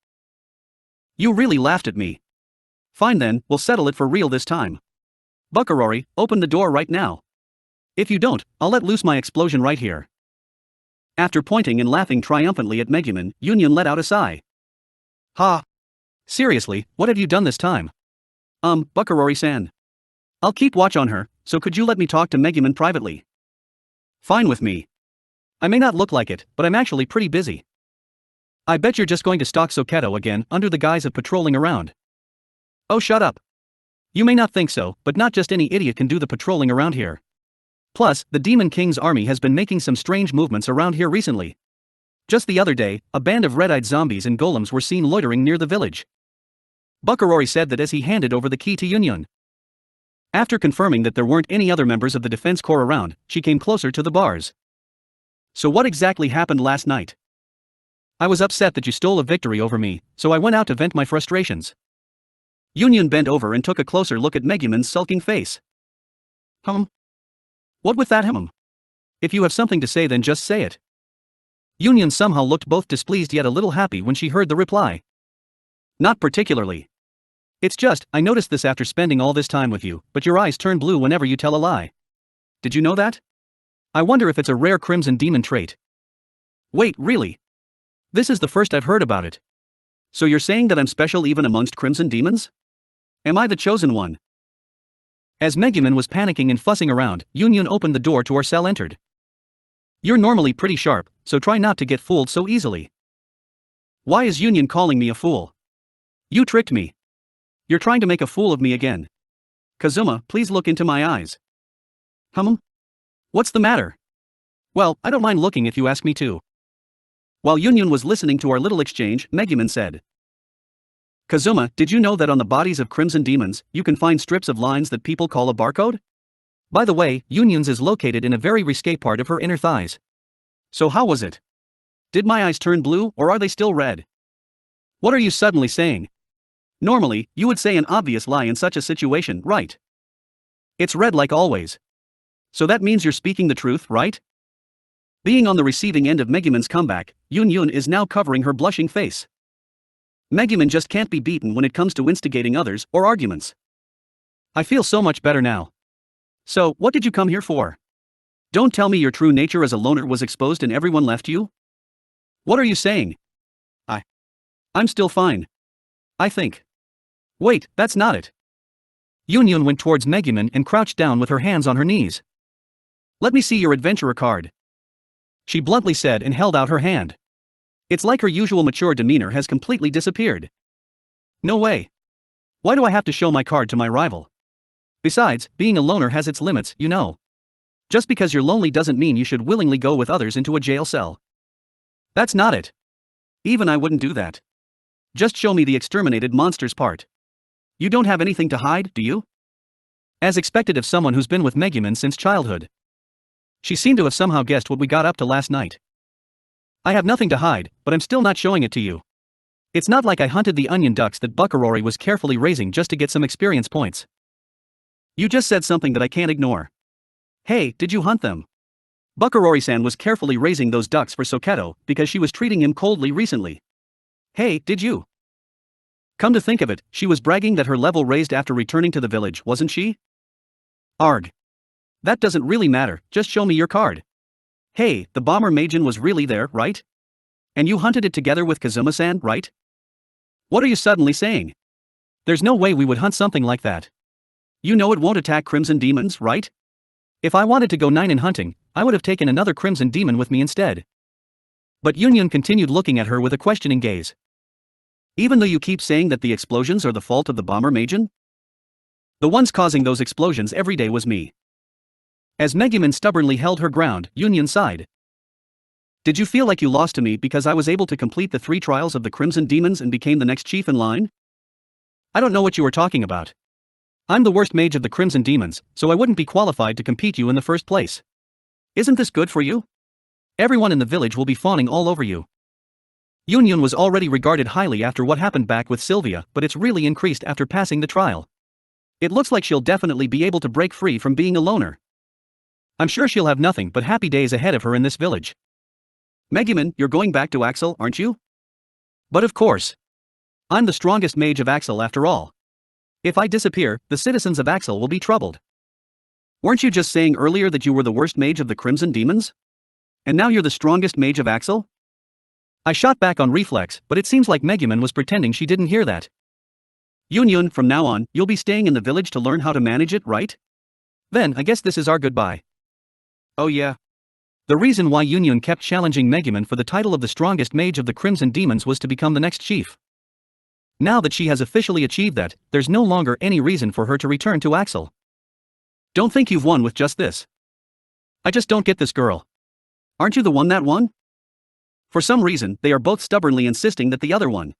You really laughed at me. Fine then, we'll settle it for real this time. Buckarori, open the door right now. If you don't, I'll let loose my explosion right here. After pointing and laughing triumphantly at Megumin, Union let out a sigh. Ha! Seriously, what have you done this time? Buckarori-san. I'll keep watch on her, so could you let me talk to Megumin privately? Fine with me. I may not look like it, but I'm actually pretty busy. I bet you're just going to stalk Soketo again under the guise of patrolling around. Oh, shut up. You may not think so, but not just any idiot can do the patrolling around here. Plus, the Demon King's army has been making some strange movements around here recently. Just the other day, a band of red-eyed zombies and golems were seen loitering near the village. Buckarori said that as he handed over the key to Union. After confirming that there weren't any other members of the defense corps around, she came closer to the bars. So what exactly happened last night? I was upset that you stole a victory over me, so I went out to vent my frustrations. Union bent over and took a closer look at Megumin's sulking face. Hum? What with that hum? If you have something to say, then just say it. Union somehow looked both displeased yet a little happy when she heard the reply. Not particularly. It's just, I noticed this after spending all this time with you, but your eyes turn blue whenever you tell a lie. Did you know that? I wonder if it's a rare Crimson Demon trait. Wait, really? This is the first I've heard about it. So you're saying that I'm special even amongst Crimson Demons? Am I the chosen one? As Megumin was panicking and fussing around, Union opened the door to our cell entered. You're normally pretty sharp, so try not to get fooled so easily. Why is Union calling me a fool? You tricked me. You're trying to make a fool of me again. Kazuma, please look into my eyes. What's the matter? Well, I don't mind looking if you ask me to. While Union was listening to our little exchange, Megumin said. Kazuma, did you know that on the bodies of Crimson Demons, you can find strips of lines that people call a barcode? By the way, Union's is located in a very risque part of her inner thighs. So how was it? Did my eyes turn blue, or are they still red? What are you suddenly saying? Normally, you would say an obvious lie in such a situation, right? It's red like always. So that means you're speaking the truth, right? Being on the receiving end of Megumin's comeback, Yun is now covering her blushing face. Megumin just can't be beaten when it comes to instigating others or arguments. I feel so much better now. So, what did you come here for? Don't tell me your true nature as a loner was exposed and everyone left you? What are you saying? I'm still fine. I think. Wait, that's not it. Yun went towards Megumin and crouched down with her hands on her knees. Let me see your adventurer card. She bluntly said and held out her hand. It's like her usual mature demeanor has completely disappeared. No way. Why do I have to show my card to my rival? Besides, being a loner has its limits, you know. Just because you're lonely doesn't mean you should willingly go with others into a jail cell. That's not it. Even I wouldn't do that. Just show me the exterminated monsters part. You don't have anything to hide, do you? As expected of someone who's been with Megumin since childhood. She seemed to have somehow guessed what we got up to last night. I have nothing to hide, but I'm still not showing it to you. It's not like I hunted the onion ducks that Buckarori was carefully raising just to get some experience points. You just said something that I can't ignore. Hey, did you hunt them? Buckarori-san was carefully raising those ducks for Soketo because she was treating him coldly recently. Hey, did you? Come to think of it, she was bragging that her level raised after returning to the village, wasn't she? Arg. That doesn't really matter, just show me your card. Hey, the bomber Majin was really there, right? And you hunted it together with Kazuma-san, right? What are you suddenly saying? There's no way we would hunt something like that. You know it won't attack Crimson Demons, right? If I wanted to go 9 in hunting, I would have taken another Crimson Demon with me instead. But Yun continued looking at her with a questioning gaze. Even though you keep saying that the explosions are the fault of the bomber Majin? The ones causing those explosions every day was me. As Megumin stubbornly held her ground, Yun sighed. Did you feel like you lost to me because I was able to complete the 3 trials of the Crimson Demons and became the next chief in line? I don't know what you were talking about. I'm the worst mage of the Crimson Demons, so I wouldn't be qualified to compete you in the first place. Isn't this good for you? Everyone in the village will be fawning all over you. Yun was already regarded highly after what happened back with Sylvia, but it's really increased after passing the trial. It looks like she'll definitely be able to break free from being a loner. I'm sure she'll have nothing but happy days ahead of her in this village. Megumin, you're going back to Axel, aren't you? But of course. I'm the strongest mage of Axel after all. If I disappear, the citizens of Axel will be troubled. Weren't you just saying earlier that you were the worst mage of the Crimson Demons? And now you're the strongest mage of Axel? I shot back on reflex, but it seems like Megumin was pretending she didn't hear that. Yun, from now on, you'll be staying in the village to learn how to manage it, right? Then, I guess this is our goodbye. Oh yeah. The reason why Yun kept challenging Megumin for the title of the strongest mage of the Crimson Demons was to become the next chief. Now that she has officially achieved that, there's no longer any reason for her to return to Axel. Don't think you've won with just this. I just don't get this girl. Aren't you the one that won? For some reason, they are both stubbornly insisting that the other won.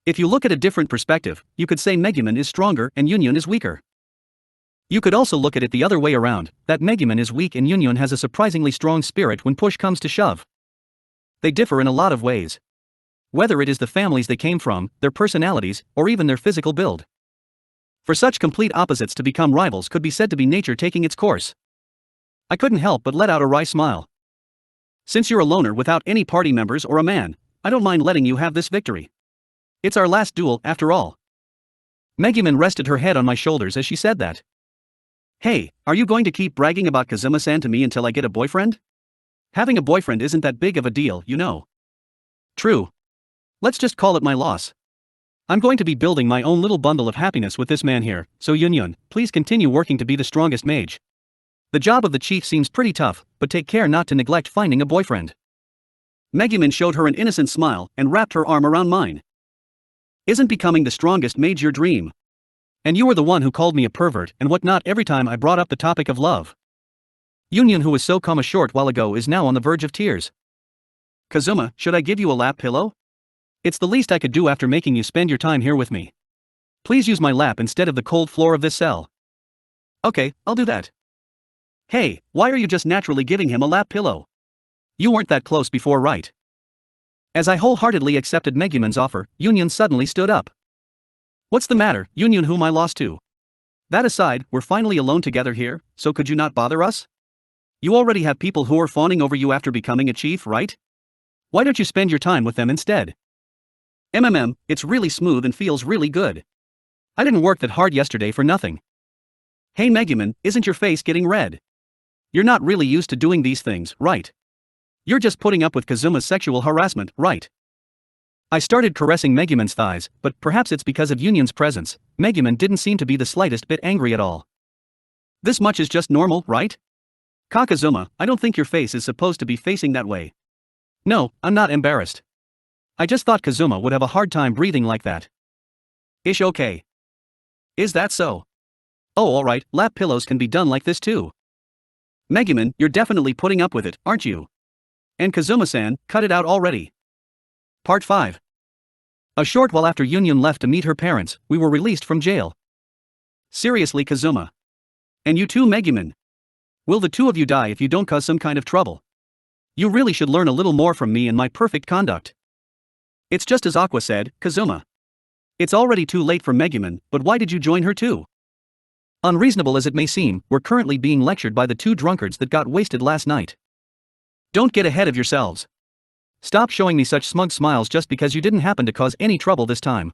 If you look at a different perspective, you could say Megumin is stronger and Yun is weaker. You could also look at it the other way around, that Megumin is weak and Yun has a surprisingly strong spirit when push comes to shove. They differ in a lot of ways. Whether it is the families they came from, their personalities, or even their physical build. For such complete opposites to become rivals could be said to be nature taking its course. I couldn't help but let out a wry smile. Since you're a loner without any party members or a man, I don't mind letting you have this victory. It's our last duel, after all. Megumin rested her head on my shoulders as she said that. Hey, are you going to keep bragging about Kazuma-san to me until I get a boyfriend? Having a boyfriend isn't that big of a deal, you know. True. Let's just call it my loss. I'm going to be building my own little bundle of happiness with this man here, so Yunyun, please continue working to be the strongest mage. The job of the chief seems pretty tough, but take care not to neglect finding a boyfriend. Megumin showed her an innocent smile and wrapped her arm around mine. Isn't becoming the strongest mage your dream? And you were the one who called me a pervert and whatnot every time I brought up the topic of love. Yunyun, who was so calm a short while ago, is now on the verge of tears. Kazuma, should I give you a lap pillow? It's the least I could do after making you spend your time here with me. Please use my lap instead of the cold floor of this cell. Okay, I'll do that. Hey, why are you just naturally giving him a lap pillow? You weren't that close before, right? As I wholeheartedly accepted Megumin's offer, Yunyun suddenly stood up. What's the matter, Yunyun, whom I lost to? That aside, we're finally alone together here, so could you not bother us? You already have people who are fawning over you after becoming a chief, right? Why don't you spend your time with them instead? It's really smooth and feels really good. I didn't work that hard yesterday for nothing. Hey Megumin, isn't your face getting red? You're not really used to doing these things, right? You're just putting up with Kazuma's sexual harassment, right? I started caressing Megumin's thighs, but perhaps it's because of Yunyun's presence, Megumin didn't seem to be the slightest bit angry at all. This much is just normal, right? Kazuma, I don't think your face is supposed to be facing that way. No, I'm not embarrassed. I just thought Kazuma would have a hard time breathing like that. Ish, okay. Is that so? Oh, alright, lap pillows can be done like this too. Megumin, you're definitely putting up with it, aren't you? And Kazuma-san, cut it out already. Part 5. A short while after Yunyun left to meet her parents, we were released from jail. Seriously, Kazuma. And you too, Megumin. Will the two of you die if you don't cause some kind of trouble? You really should learn a little more from me and my perfect conduct. It's just as Aqua said, Kazuma. It's already too late for Megumin, but why did you join her too? Unreasonable as it may seem, we're currently being lectured by the two drunkards that got wasted last night. Don't get ahead of yourselves. Stop showing me such smug smiles just because you didn't happen to cause any trouble this time.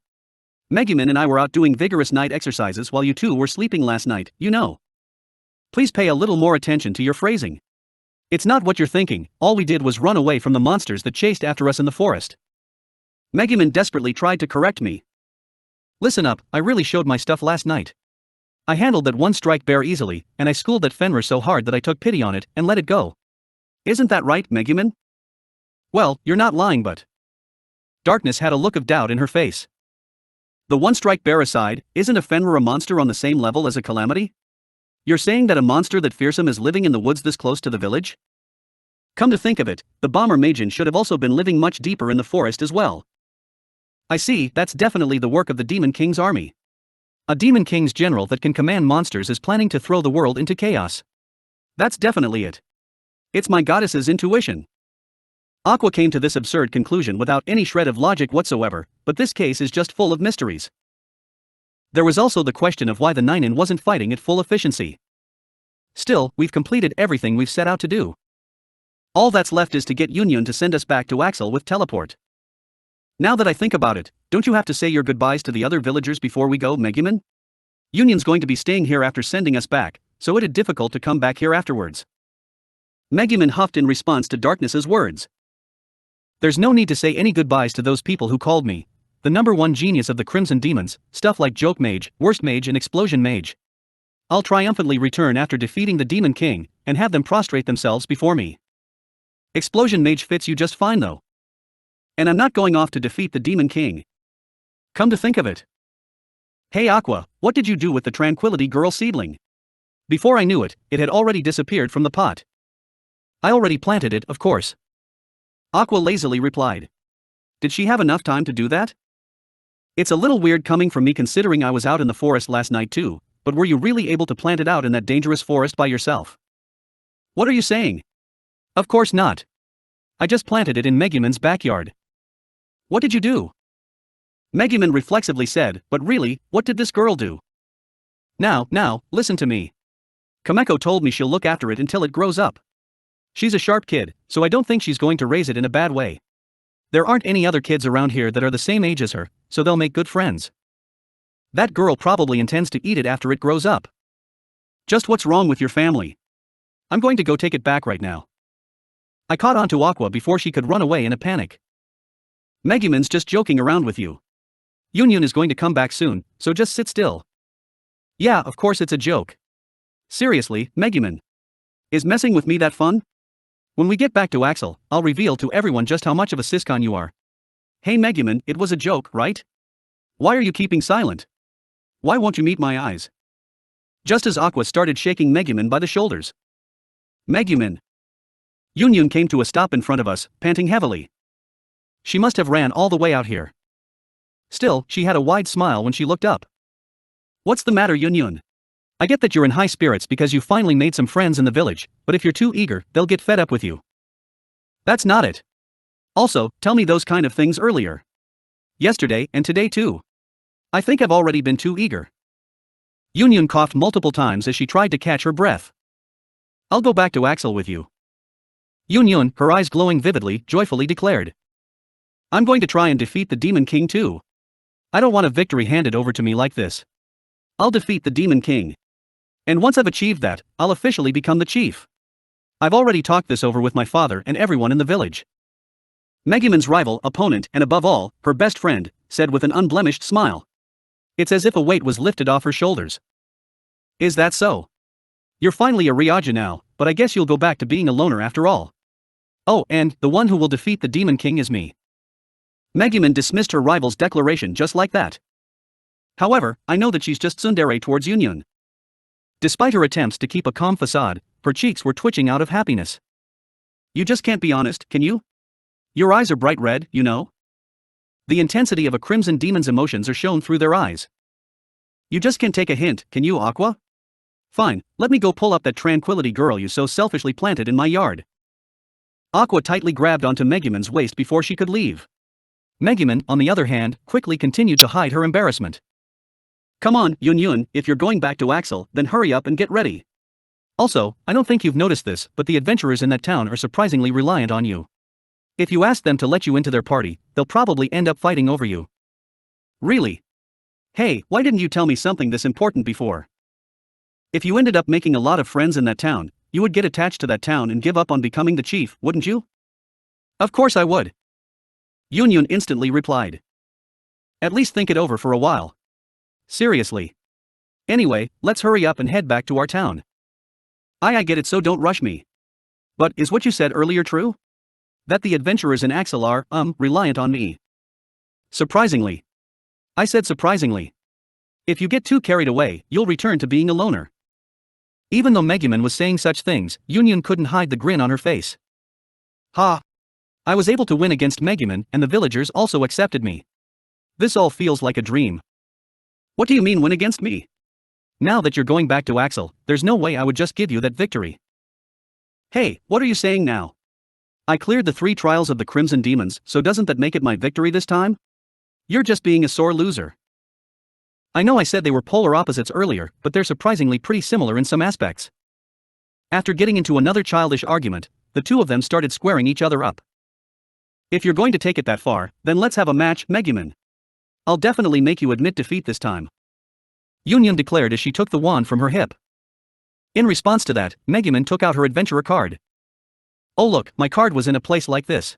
Megumin and I were out doing vigorous night exercises while you two were sleeping last night, you know. Please pay a little more attention to your phrasing. It's not what you're thinking, all we did was run away from the monsters that chased after us in the forest. Megumin desperately tried to correct me. Listen up, I really showed my stuff last night. I handled that one strike bear easily, and I schooled that Fenrir so hard that I took pity on it and let it go. Isn't that right, Megumin? Well, you're not lying, but... Darkness had a look of doubt in her face. The one strike bear aside, isn't a Fenrir a monster on the same level as a calamity? You're saying that a monster that fearsome is living in the woods this close to the village? Come to think of it, the bomber Majin should have also been living much deeper in the forest as well. I see, that's definitely the work of the Demon King's army. A Demon King's general that can command monsters is planning to throw the world into chaos. That's definitely it. It's my goddess's intuition. Aqua came to this absurd conclusion without any shred of logic whatsoever, but this case is just full of mysteries. There was also the question of why the Ninin wasn't fighting at full efficiency. Still, we've completed everything we've set out to do. All that's left is to get Yunyun to send us back to Axel with teleport. Now that I think about it, don't you have to say your goodbyes to the other villagers before we go, Megumin? Yunyun's going to be staying here after sending us back, so it'd difficult to come back here afterwards. Megumin huffed in response to Darkness's words. There's no need to say any goodbyes to those people who called me the number one genius of the Crimson Demons, stuff like Joke Mage, Worst Mage and Explosion Mage. I'll triumphantly return after defeating the Demon King, and have them prostrate themselves before me. Explosion Mage fits you just fine though. And I'm not going off to defeat the Demon King. Come to think of it. Hey Aqua, what did you do with the Tranquility Girl seedling? Before I knew it, it had already disappeared from the pot. I already planted it, of course. Aqua lazily replied. Did she have enough time to do that? It's a little weird coming from me considering I was out in the forest last night too, but were you really able to plant it out in that dangerous forest by yourself? What are you saying? Of course not. I just planted it in Megumin's backyard. What did you do? Megumin reflexively said, but really, what did this girl do? Now, listen to me. Kameko told me she'll look after it until it grows up. She's a sharp kid, so I don't think she's going to raise it in a bad way. There aren't any other kids around here that are the same age as her, so they'll make good friends. That girl probably intends to eat it after it grows up. Just what's wrong with your family? I'm going to go take it back right now. I caught on to Aqua before she could run away in a panic. Megumin's just joking around with you. Yunyun is going to come back soon, so just sit still. Yeah, of course it's a joke. Seriously, Megumin. Is messing with me that fun? When we get back to Axel, I'll reveal to everyone just how much of a siscon you are. Hey Megumin, it was a joke, right? Why are you keeping silent? Why won't you meet my eyes? Just as Aqua started shaking Megumin by the shoulders. Megumin. Yunyun came to a stop in front of us, panting heavily. She must have ran all the way out here. Still, she had a wide smile when she looked up. What's the matter, Yunyun? I get that you're in high spirits because you finally made some friends in the village, but if you're too eager, they'll get fed up with you. That's not it. Also, tell me those kind of things earlier. Yesterday and today too. I think I've already been too eager. Yunyun coughed multiple times as she tried to catch her breath. I'll go back to Axel with you. Yunyun, her eyes glowing vividly, joyfully declared. I'm going to try and defeat the Demon King too. I don't want a victory handed over to me like this. I'll defeat the Demon King. And once I've achieved that, I'll officially become the chief. I've already talked this over with my father and everyone in the village. Megumin's rival, opponent, and above all, her best friend, said with an unblemished smile. It's as if a weight was lifted off her shoulders. Is that so? You're finally a Ryaja now, but I guess you'll go back to being a loner after all. Oh, and the one who will defeat the Demon King is me. Megumin dismissed her rival's declaration just like that. However, I know that she's just tsundere towards Yunyun. Despite her attempts to keep a calm facade, her cheeks were twitching out of happiness. You just can't be honest, can you? Your eyes are bright red, you know? The intensity of a crimson demon's emotions are shown through their eyes. You just can't take a hint, can you, Aqua? Fine, let me go pull up that tranquility girl you so selfishly planted in my yard. Aqua tightly grabbed onto Megumin's waist before she could leave. Megumin, on the other hand, quickly continued to hide her embarrassment. Come on, Yunyun, if you're going back to Axel, then hurry up and get ready. Also, I don't think you've noticed this, but the adventurers in that town are surprisingly reliant on you. If you ask them to let you into their party, they'll probably end up fighting over you. Really? Hey, why didn't you tell me something this important before? If you ended up making a lot of friends in that town, you would get attached to that town and give up on becoming the chief, wouldn't you? Of course I would. Yunyun instantly replied. At least think it over for a while. Seriously. Anyway, let's hurry up and head back to our town. I get it, so don't rush me. But is what you said earlier true? That the adventurers in Axel are, reliant on me. Surprisingly. I said surprisingly. If you get too carried away, you'll return to being a loner. Even though Megumin was saying such things, Yunyun couldn't hide the grin on her face. Ha! I was able to win against Megumin, and the villagers also accepted me. This all feels like a dream. What do you mean win against me? Now that you're going back to Axel, there's no way I would just give you that victory. Hey, what are you saying now? I cleared the 3 trials of the Crimson Demons, so doesn't that make it my victory this time? You're just being a sore loser. I know I said they were polar opposites earlier, but they're surprisingly pretty similar in some aspects. After getting into another childish argument, the two of them started squaring each other up. If you're going to take it that far, then let's have a match, Megumin. I'll definitely make you admit defeat this time. Yunyun declared as she took the wand from her hip. In response to that, Megumin took out her adventurer card. Oh look, my card was in a place like this.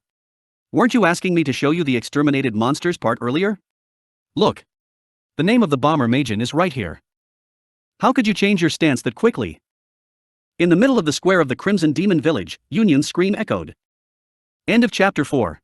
Weren't you asking me to show you the exterminated monsters part earlier? Look. The name of the bomber Majin is right here. How could you change your stance that quickly? In the middle of the square of the Crimson Demon Village, Yunyun's scream echoed. End of chapter 4.